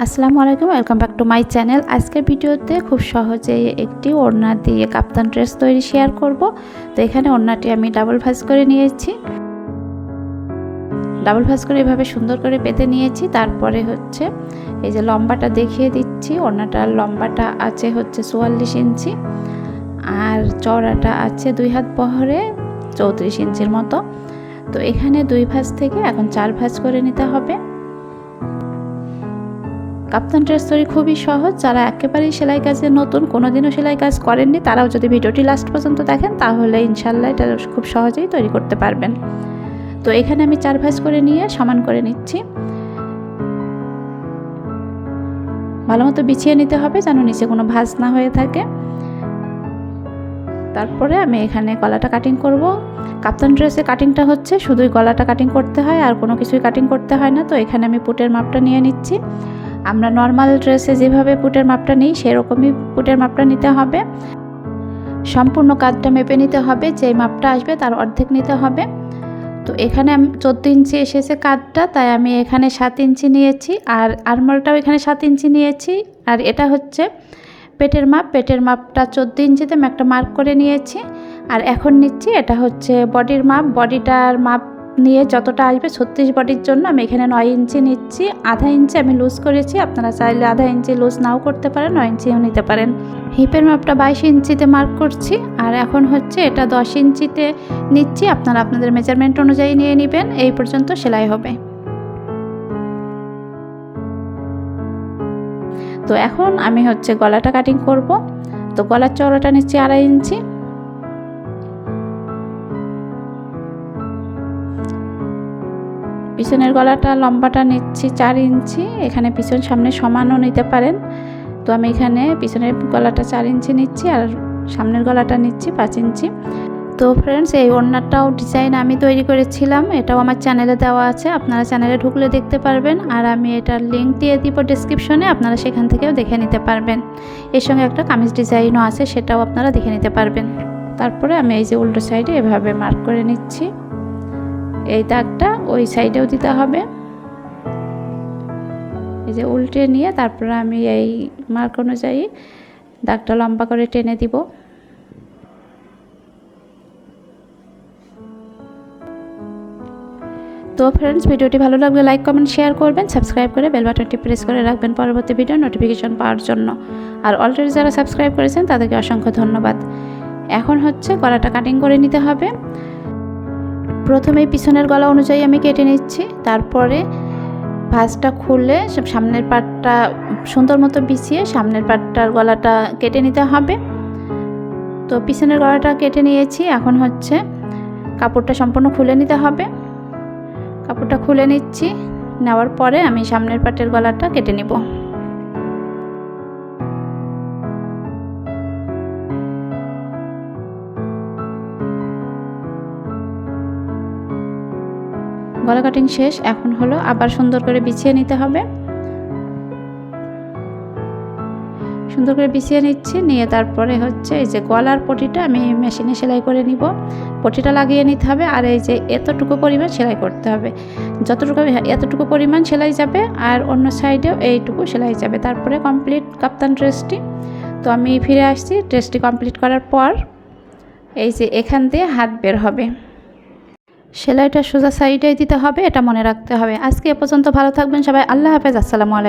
আসসালামু আলাইকুম, welcome back to my channel. আজকের ভিডিওতে খুব সহজেই একটি ওড়না দিয়ে কাপ্তান ড্রেস তৈরি শেয়ার করব। তো এখানে ওড়নাটি আমি ডাবল ভাঁজ করে নিয়েছি, ডাবল ভাঁজ করে এভাবে সুন্দর করে পেতে নিয়েছি। তারপরে হচ্ছে এই যে লম্বাটা দেখিয়ে দিচ্ছি। ওড়নাটার লম্বাটা আছে হচ্ছে 44 ইঞ্চি আর চওড়াটা আছে 2 হাত বহরে 34 ইঞ্চির মতো। তো এখানে 2 ভাঁজ থেকে এখন 4 ভাঁজ করে নিতে হবে। কাপ্তান ড্রেস তৈরি খুবই সহজ। যারা একেবারেই সেলাই কাজে নতুন, কোনোদিনও সেলাই কাজ করেননি, তারাও যদি ভিডিওটি লাস্ট পর্যন্ত দেখেন তাহলে ইনশাল্লাহ এটা খুব সহজেই তৈরি করতে পারবেন। তো এখানে আমি 4 ভাঁজ করে নিয়ে সমান করে নিচ্ছি। ভালো মতো বিছিয়ে নিতে হবে যেন নিচে কোনো ভাঁজ না হয়ে থাকে। তারপরে আমি এখানে গলাটা কাটিং করব। কাপ্তান ড্রেসে কাটিংটা হচ্ছে শুধুই গলাটা কাটিং করতে হয়, আর কোনো কিছুই কাটিং করতে হয় না। তো এখানে আমি পুটের মাপটা নিয়ে নিচ্ছি। আমরা নর্মাল ড্রেসে যেভাবে পুটের মাপটা নিই সেরকমই পুটের মাপটা নিতে হবে। সম্পূর্ণ কাঁধটা মেপে নিতে হবে, যেই মাপটা আসবে তার অর্ধেক নিতে হবে। তো এখানে আমি 14 ইঞ্চি এসেছে কাঁধটা, তাই আমি এখানে 7 ইঞ্চি নিয়েছি, আর আরমোলটাও এখানে 7 ইঞ্চি নিয়েছি। আর এটা হচ্ছে পেটের মাপ, পেটের মাপটা 14 ইঞ্চিতে আমি একটা মার্ক করে নিয়েছি। আর এখন নিচ্ছি এটা হচ্ছে বডির মাপ, বডিটার মাপ নিয়ে যতটা আসবে 36 বডির জন্য আমি এখানে 9 ইঞ্চি নিচ্ছি। আধা ইঞ্চি আমি লুজ করেছি, আপনারা চাইলে আধা ইঞ্চি লুজ নাও করতে পারেন, 9 ইঞ্চিও নিতে পারেন। হিপের মাপটা 22 ইঞ্চিতে মার্ক করছি। আর এখন হচ্ছে এটা 10 ইঞ্চিতে নিচ্ছি, আপনারা আপনাদের মেজারমেন্ট অনুযায়ী নিয়ে নেবেন। এই পর্যন্ত সেলাই হবে। তো এখন আমি হচ্ছে গলাটা কাটিং করব। তো গলার চওড়াটা নিচ্ছি 2.5 ইঞ্চি। পিছনের গলাটা লম্বাটা নিচ্ছি 4 ইঞ্চি। এখানে পিছন সামনে সমানও নিতে পারেন। তো আমি এখানে পিছনের গলাটা 4 ইঞ্চি নিচ্ছি আর সামনের গলাটা নিচ্ছি 5 ইঞ্চি। তো ফ্রেন্ডস, এই ওড়নাটাও ডিজাইন আমি তৈরি করেছিলাম, এটাও আমার চ্যানেলে দেওয়া আছে, আপনারা চ্যানেলে ঢুকলে দেখতে পারবেন। আর আমি এটার লিঙ্ক দিয়ে দিব ডেসক্রিপশনে, আপনারা সেখান থেকেও দেখে নিতে পারবেন। এর সঙ্গে একটা কামিজ ডিজাইনও আছে, সেটাও আপনারা দেখে নিতে পারবেন। তারপরে আমি এই যে উল্টো সাইডে এভাবে মার্ক করে নিচ্ছি। এই দাগটা ওই সাইডেও দিতে হবে। এই যে উল্টে নিয়ে তারপরে আমি এই মার্ক অনুযায়ী দাগটা লম্বা করে টেনে দিব। তো ফ্রেন্ডস, ভিডিওটি ভালো লাগলে লাইক কমেন্ট শেয়ার করবেন, সাবস্ক্রাইব করে বেল বাটনটি প্রেস করে রাখবেন পরবর্তী ভিডিও নোটিফিকেশন পাওয়ার জন্য। আর অলরেডি যারা সাবস্ক্রাইব করেছেন তাদেরকে অসংখ্য ধন্যবাদ। এখন হচ্ছে গলাটা কাটিং করে নিতে হবে। প্রথমেই পিছনের গলা অনুযায়ী আমি কেটে নিচ্ছি। তারপরে ভাঁজটা খুলে সামনের পাটটা সুন্দর মতো বিছিয়ে সামনের পাটটার গলাটা কেটে নিতে হবে। তো পিছনের গলাটা কেটে নিয়েছি। এখন হচ্ছে কাপড়টা সম্পূর্ণ খুলে নিতে হবে। কাপড়টা খুলে নিচ্ছি, নেওয়ার পরে আমি সামনের পাটের গলাটা কেটে নিব। গলা কাটিং শেষ। এখন হলো আবার সুন্দর করে বিছিয়ে নিতে হবে। সুন্দর করে বিছিয়ে নিচ্ছি, নিয়ে তারপরে হচ্ছে এই যে গলার পটিটা আমি মেশিনে সেলাই করে নিব। পটিটা লাগিয়ে নিতে হবে, আর এই যে এতটুকু পরিমাণ সেলাই করতে হবে। যতটুকু এতটুকু পরিমাণ সেলাই যাবে আর অন্য সাইডেও এইটুকু সেলাই যাবে। তারপরে কমপ্লিট কাপ্তান ড্রেসটি। তো আমি ফিরে আসছি ড্রেসটি কমপ্লিট করার পর। এই যে এখান দিয়ে হাত বের হবে, সেলাইটা সোজা সাইডে দিতে হবে, এটা মনে রাখতে হবে। আজকে এ পর্যন্ত, ভালো থাকবেন সবাই। আল্লাহ হাফেজ, আসসালামু আলাইকুম।